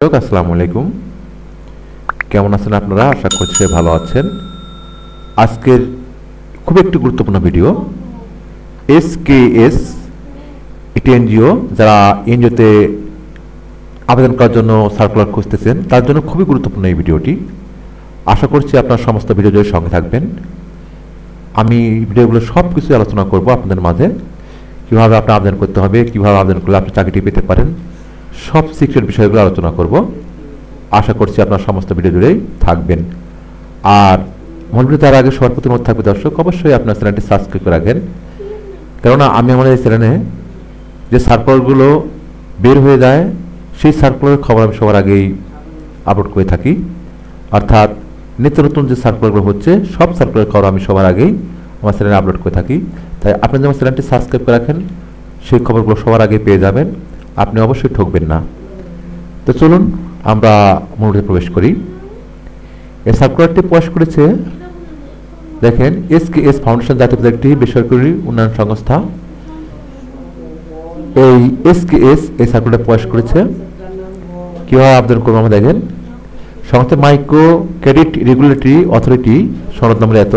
আসসালামু আলাইকুম। কেমন আছেন আপনারা? আশা করছি ভালো আছেন। আজকের খুব একটি গুরুত্বপূর্ণ ভিডিও। এসকেএস একটি এনজিও, যারা এনজিওতে আবেদন করার জন্য সার্কুলার খুঁজতেছেন তার জন্য খুবই গুরুত্বপূর্ণ এই ভিডিওটি। আশা করছি আপনার সমস্ত ভিডিও জুড়ে সঙ্গে থাকবেন। আমি ভিডিওগুলো সব কিছু আলোচনা করব আপনাদের মাঝে। কীভাবে আপনি আবেদন করতে হবে, কীভাবে আবেদন করলে আপনি চাকরিটি পেতে পারেন, সব সিক্রেট বিষয়গুলো আলোচনা করব। আশা করছি আপনার সমস্ত ভিডিও জুড়েই থাকবেন। আর মূল ভিডিও তার আগে সবার প্রতি অনুরোধ থাকবে দর্শক, অবশ্যই আপনার চ্যানেলটি সাবস্ক্রাইব করে রাখেন। কেননা আমি আমাদের এই চ্যানেলে যে সার্কুলারগুলো বের হয়ে যায় সেই সার্কুলারের খবর আমি সবার আগেই আপলোড করে থাকি। অর্থাৎ নিত্য নতুন যে সার্কুলারগুলো হচ্ছে সব সার্কুলারের খবর আমি সবার আগেই আমার চ্যানেলে আপলোড করে থাকি। তাই আপনি যেমন চ্যানেলটি সাবস্ক্রাইব করে রাখেন, সেই খবরগুলো সবার আগে পেয়ে যাবেন, আপনি অবশ্যই ঠকবেন না। তো চলুন আমরা মূলে প্রবেশ করি। এই সার্কুলারটি প্রকাশ করেছে, দেখেন, এসকেএস ফাউন্ডেশন, জাতীয় একটি বেসরকারি উন্নয়ন সংস্থা। এই এসকেএস এই সার্কুলারটা প্রকাশ করেছে। কীভাবে আবেদন করবো আমরা দেখেন। সংস্থা মাইক্রো ক্রেডিট রেগুলেটরি অথরিটি, সনদ নম্বর এত,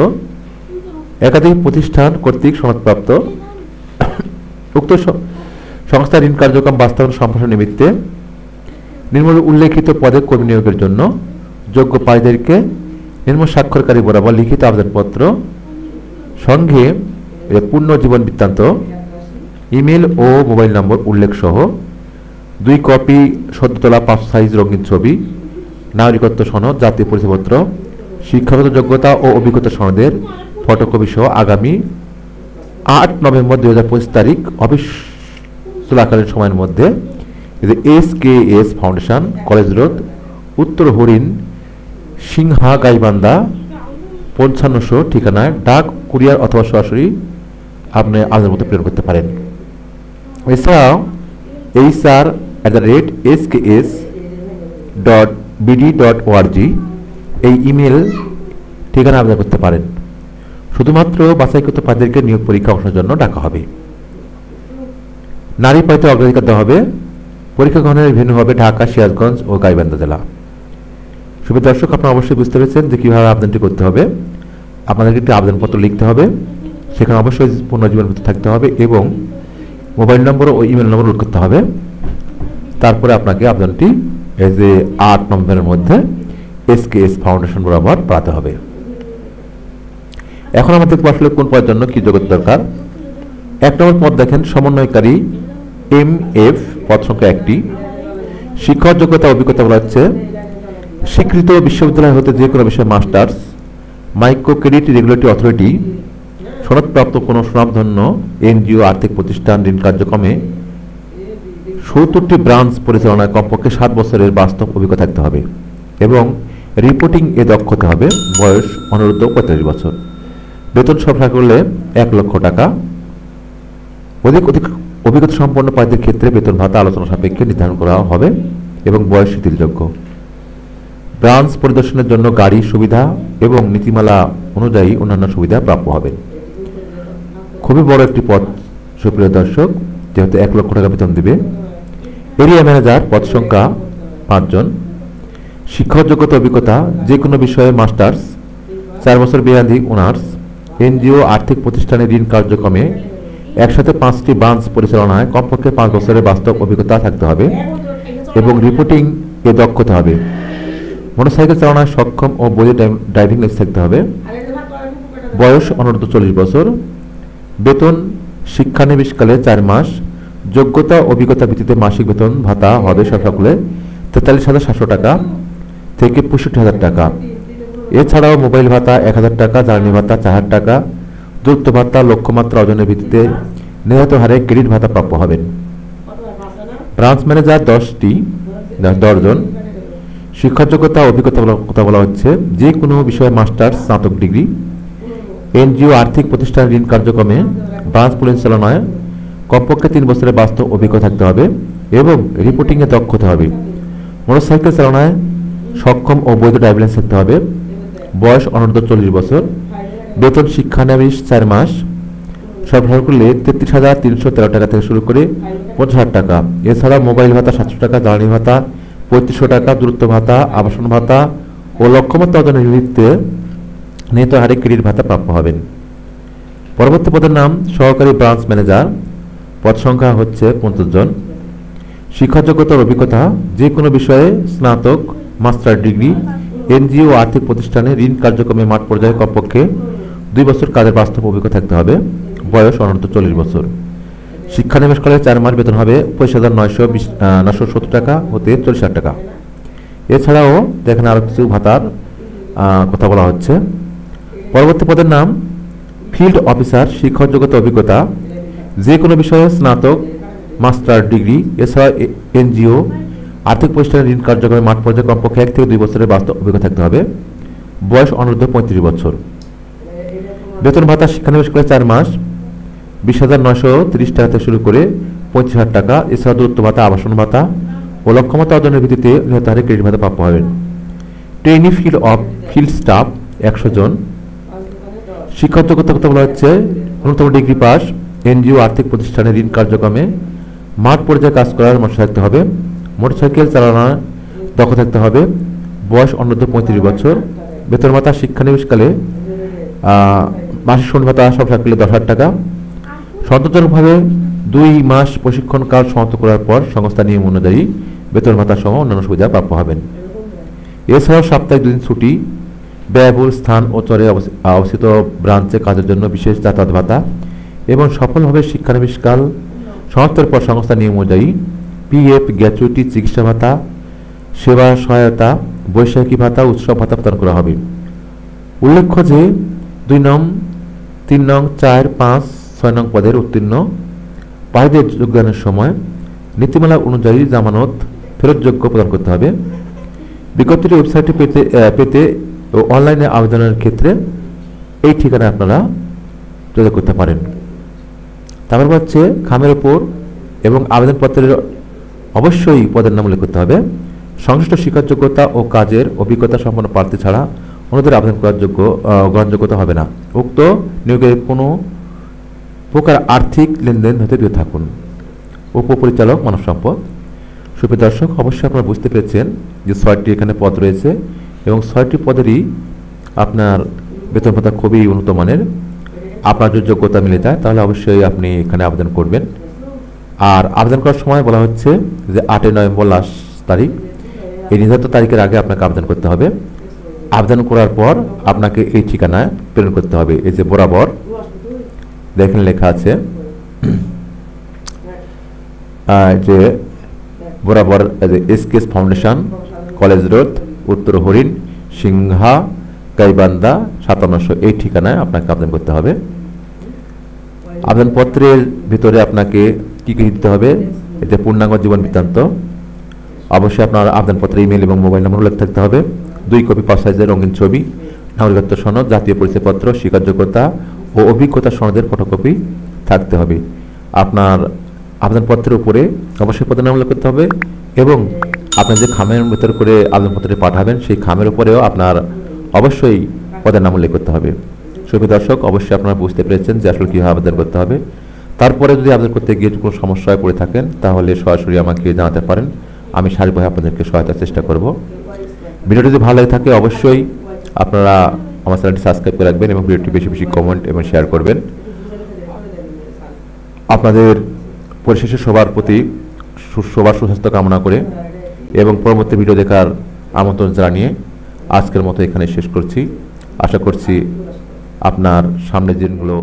একাধিক প্রতিষ্ঠান কর্তৃক সনদপ্রাপ্ত। উক্ত সংস্থা ঋণ কার্যক্রম বাস্তবায়ন সম্প্রসারণ নিমিত্তে নিম্ন উল্লেখিত পদে কর্মী নিয়োগের জন্য যোগ্য প্রার্থীদেরকে নিম্ন স্বাক্ষরকারী বরাবর লিখিত আবেদনপত্র সঙ্গে পূর্ণ জীবন বৃত্তান্ত, ইমেল ও মোবাইল নম্বর উল্লেখ সহ 2 কপি সদ্য তোলা 5 সাইজ রঙিন ছবি, নাগরিকত্ব সনদ, জাতীয় পরিচয়পত্র, শিক্ষাগত যোগ্যতা ও অভিজ্ঞতা সনদের ফটোকপি সহ আগামী 8 নভেম্বর 2025 তারিখ অফিস চলাকালীন সময়ের মধ্যে এসকেএস ফাউন্ডেশন, কলেজ রোড, উত্তর হরিণ, সিংহা, গাইবান্ধা 5500 ঠিকানায় ডাক, কুরিয়ার অথবা সরাসরি আপনি আবেদনপত্র প্রেরণ করতে পারেন। এছাড়াও hr@sks.bd.org এই ইমেল ঠিকানা আবেদন করতে পারেন। শুধুমাত্র বাছাইকৃত প্রার্থীদেরকে নিয়োগ পরীক্ষা অংশের জন্য ডাকা হবে। নারী প্রার্থীদের অগ্রাধিকার দেওয়া হবে। পরীক্ষা গ্রহণের ভেন্যু হবে ঢাকা, সিরাজগঞ্জ ও গাইবান্ধা জেলা। সুপ্রিয় দর্শক, আপনারা অবশ্যই বুঝতে পেরেছেন যে কীভাবে আবেদনটি করতে হবে। আপনাদেরকে একটি আবেদনপত্র লিখতে হবে, সেখানে অবশ্যই পূর্ণ জীবনপত্র থাকতে হবে এবং মোবাইল নম্বর ও ইমেল নম্বর উল্লেখ করতে হবে। তারপরে আপনাকে আবেদনটি এই যে 8 নভেম্বরের মধ্যে এসকেএস ফাউন্ডেশন বরাবর পাঠাতে হবে। এখন আমাদের আসলে কোন পদের জন্য কী যোগ্যতা দরকার। 1 নম্বর পদ দেখেন, সমন্বয়কারী MF, পদ সংখ্যা 1টি। শিক্ষক যোগ্যতা অভিজ্ঞতা বলা হচ্ছে স্বীকৃত বিশ্ববিদ্যালয় হতে যে কোনো বিষয়ে masters, micro credit regulatory authority, সনদপ্রাপ্ত কোনো সুনামধন্য এনজিও, আর্থিক প্রতিষ্ঠান ঋণ কার্যক্রমে 70টি ব্রাঞ্চ পরিচালনায় কমপক্ষে 7 বছরের বাস্তব অভিজ্ঞতা থাকতে হবে এবং রিপোর্টিং এ দক্ষ হতে হবে। বয়স অনূর্ধ্ব 45 বছর। বেতন সরবরাহ করলে 1 লক্ষ টাকা। অধিক অভিজ্ঞতা সম্পন্ন প্রার্থীদের ক্ষেত্রে বেতন ভাতা আলোচনা সাপেক্ষে নির্ধারণ করা হবে এবং বয়স শিথিলযোগ্য। ব্রাঞ্চ পরিদর্শনের জন্য গাড়ি সুবিধা এবং নীতিমালা অনুযায়ী অন্যান্য সুবিধা প্রাপ্য হবে। খুবই বড় একটি পদ সুপ্রিয় দর্শক, যেহেতু 1 লক্ষ টাকা বেতন দিবে। এরিয়া ম্যানেজার, পদ সংখ্যা 5 জন। শিক্ষক যোগ্যতা অভিজ্ঞতা যে কোনো বিষয়ে মাস্টার্স, 4 বছর মেয়াদী অনার্স, এনজিও, আর্থিক প্রতিষ্ঠানে ঋণ কার্যক্রমে একসাথে 5টি ব্রাঞ্চ পরিচালনায় কমপক্ষে 5 বছরের বাস্তব অভিজ্ঞতা থাকতে হবে এবং রিপোর্টিং এ দক্ষ হতে হবে। মোটরসাইকেল চালানোয় সক্ষম ও বৈধ ড্রাইভিং লাইসেন্স থাকতে হবে। বয়স অনূর্ধ্ব 40 বছর। বেতন শিক্ষানবিশকালে 4 মাস। যোগ্যতা অভিজ্ঞতা ভিত্তিতে মাসিক বেতন ভাতা হবে সকলে 43,700 টাকা থেকে 65,000 টাকা। এছাড়াও মোবাইল ভাতা 1,000 টাকা, জ্বালানি ভাতা 4,000 টাকা, দূরত্ব ভাতা লক্ষ্যমাত্রা অর্জনের ভিত্তিতে নিহত হারে ক্রেডিট ভাতা প্রাপ্য হবেন। ব্রাঞ্চ ম্যানেজার 10 জন। শিক্ষা যোগ্যতা অভিজ্ঞতা কথা বলা হচ্ছে যে কোনো বিষয়ে মাস্টার্স, স্নাতক ডিগ্রি। এনজিও, আর্থিক প্রতিষ্ঠান ঋণ কার্যক্রমে ব্রাঞ্চ পরিচালনায় কমপক্ষে 3 বছরের বাস্তব অভিজ্ঞতা থাকতে হবে এবং রিপোর্টিংয়ে দক্ষ হতে হবে। মোটরসাইকেল চালানোয় সক্ষম ও বৈধ ড্রাইভিং লাইসেন্স থাকতে হবে। বয়স অনূর্ধ্ব 40 বছর। বেতন শিক্ষানবিশ 4 মাস। সরবরাহ করলে 33,313 টাকা থেকে শুরু করে 50,000 টাকা। এছাড়া মোবাইল ভাতা 700 টাকা, জ্বালানি ভাতা 3500 টাকা দূরত্ব ভাতা, আবাসন ভাতা ও লক্ষ্যমাত্রা অর্জনের ভিত্তিতে নিয়ত হারে ক্রেডিট ভাতা প্রাপ্য হবেন। পরবর্তী পদের নাম সহকারী ব্রাঞ্চ ম্যানেজার, পদ সংখ্যা হচ্ছে 50 জন। শিক্ষা যোগ্যতার অভিজ্ঞতা যে কোনো বিষয়ে স্নাতক, মাস্টার ডিগ্রি, এনজিও আর্থিক প্রতিষ্ঠানে ঋণ কার্যক্রমে মাঠ পর্যায়ে কমপক্ষে 2 বছর কাজের বাস্তব অভিজ্ঞতা থাকতে হবে। বয়স অনূর্ধ্ব 40 বছর। শিক্ষানিবেশকালে 4 মাস বেতন হবে 25,970 টাকা হতে 40,000 টাকা। এছাড়াও দেখেন আরও কিছু ভাতার কথা বলা হচ্ছে। পরবর্তী পদের নাম ফিল্ড অফিসার, শিক্ষা যোগ্যতা অভিজ্ঞতা যে কোনো বিষয়ে স্নাতক, মাস্টার ডিগ্রি, এছাড়া এনজিও আর্থিক প্রতিষ্ঠানের ঋণ কার্যক্রমে মাঠ পর্যায়ে কমপক্ষে 1 থেকে 2 বছরের বাস্তব অভিজ্ঞতা থাকতে হবে। বয়স অনূর্ধ্ব 35 বছর। বেতন ভাতা শিক্ষানিবেশকালে 4 মাস 20,930 টাকা থেকে শুরু করে 25,000 টাকা। এছাড়া দূরত্ব ভাতা, আবাসন ভাতা ও লক্ষ্যমাত্রা অর্জনের ভিত্তিতে নিহত হারে ক্রেডিট ভাতা প্রাপ্য হবেন। ট্রেনি ফিল্ড স্টাফ 100 জন। শিক্ষা যোগ্যতার কথা বলা হচ্ছে ন্যূনতম ডিগ্রি পাস, এনজিও আর্থিক প্রতিষ্ঠানে ঋণ কার্যক্রমে মাঠ পর্যায়ে কাজ করার মানুষ থাকতে হবে। মোটরসাইকেল চালানোর দক্ষ থাকতে হবে। বয়স অনূর্ধ্ব 35 বছর। বেতন ভাতা শিক্ষানিবেশকালে মাসিক শূন্য ভাতা সব থাকলে 10,000 টাকা। সন্তোষজনকভাবে 2 মাস প্রশিক্ষণ কাল সমাপ্ত করার পর সংস্থা নিয়ম অনুযায়ী বেতন ভাতা সহ অন্যান্য সুবিধা প্রাপ্য হবেন। এছাড়াও সাপ্তাহিক 2 দিন ছুটি, ব্যয়বহুল স্থান ও চরে অবস্থিত ব্রাঞ্চে কাজের জন্য বিশেষ যাতায়াত ভাতা এবং সফলভাবে শিক্ষানিবেশকাল সমাপ্তের পর সংস্থা নিয়ম অনুযায়ী পিএফ, গ্র্যাচুইটি, চিকিৎসা ভাতা, সেবা সহায়তা, বৈশাখী ভাতা, উৎসব ভাতা প্রদান করা হবে। উল্লেখ্য যে 2 নং, 3 নং, 4, 5, 6 নং পদের উত্তীর্ণ প্রার্থীদের যোগদানের সময় নীতিমালা অনুযায়ী জামানত ফেরতযোগ্য প্রদান করতে হবে। বিজ্ঞপ্তিটি ওয়েবসাইটে পেতে ও অনলাইনে আবেদনের ক্ষেত্রে এই ঠিকানায় আপনারা যোগাযোগ করতে পারেন। তারপর হচ্ছে খামের ওপর এবং আবেদনপত্রের অবশ্যই পদের নাম উল্লেখ করতে হবে। সংশ্লিষ্ট শিক্ষার যোগ্যতা ও কাজের অভিজ্ঞতা সম্পন্ন প্রার্থী ছাড়া অন্যদের আবেদন করার গ্রহণযোগ্যতা হবে না। উক্ত নিয়োগের কোনো প্রকার আর্থিক লেনদেন হতে বিরত থাকুন। উপপরিচালক মানব সম্পদ। সুপ্রিয় দর্শক, অবশ্যই আপনারা বুঝতে পেরেছেন যে 6টি এখানে পদ রয়েছে এবং 6টি পদেরই আপনার বেতন ভাতা খুবই উন্নত মানের। আপনার যদি যোগ্যতা মিলে যায় তাহলে অবশ্যই আপনি এখানে আবেদন করবেন। আর আবেদন করার সময় বলা হচ্ছে যে 8 নভেম্বর লাস্ট তারিখ। এই নির্ধারিত তারিখের আগে আপনাকে আবেদন করতে হবে। আবেদন করার পর আপনাকে এই ঠিকানায় প্রেরণ করতে হবে। এই যে বরাবর দেখেন লেখা আছে যে বরাবর এসকেএস ফাউন্ডেশন, কলেজ রোড, উত্তর হরিণ, সিংহা, গাইবান্ধা 5700 এই ঠিকানায় আপনাকে আবেদন করতে হবে। আবেদনপত্রের ভিতরে আপনাকে কি কি দিতে হবে? এতে পূর্ণাঙ্গ জীবন বৃত্তান্ত, অবশ্যই আপনার আবেদনপত্রে ইমেল এবং মোবাইল নম্বর উল্লেখ থাকতে হবে। 2 কপি পাস সাইজের রঙিন ছবি, নাগরিকত্ব সনদ, জাতীয় পরিচয়পত্র, শিক্ষা যোগ্যতা ও অভিজ্ঞতা সনদের ফটোকপি থাকতে হবে। আপনার আবেদনপত্রের উপরে অবশ্যই পদের নাম উল্লেখ করতে হবে এবং আপনার যে খামের ভিতর করে আবেদনপত্রে পাঠাবেন সেই খামের উপরেও আপনার অবশ্যই পদের নাম উল্লেখ করতে হবে। সুপ্রিয় দর্শক, অবশ্যই আপনারা বুঝতে পেরেছেন যে আসলে কীভাবে আবেদন করতে হবে। তারপরে যদি আবেদন করতে গিয়ে কোনো সমস্যায় পড়ে থাকেন তাহলে সরাসরি আমাকে জানাতে পারেন। আমি সার্বিকভাবে আপনাদেরকে সহায়তার চেষ্টা করব। ভিডিওটি যদি ভালো লাগে থাকে অবশ্যই আপনারা আমার চ্যানেলটি সাবস্ক্রাইব করে রাখবেন এবং ভিডিওটি বেশি বেশি কমেন্ট এবং শেয়ার করবেন। আপনাদের পরিশেষে সবার প্রতি সবার সুস্বাস্থ্য কামনা করে এবং পরবর্তী ভিডিও দেখার আমন্ত্রণ জানিয়ে আজকের মতো এখানে শেষ করছি। আশা করছি আপনার সামনের দিনগুলো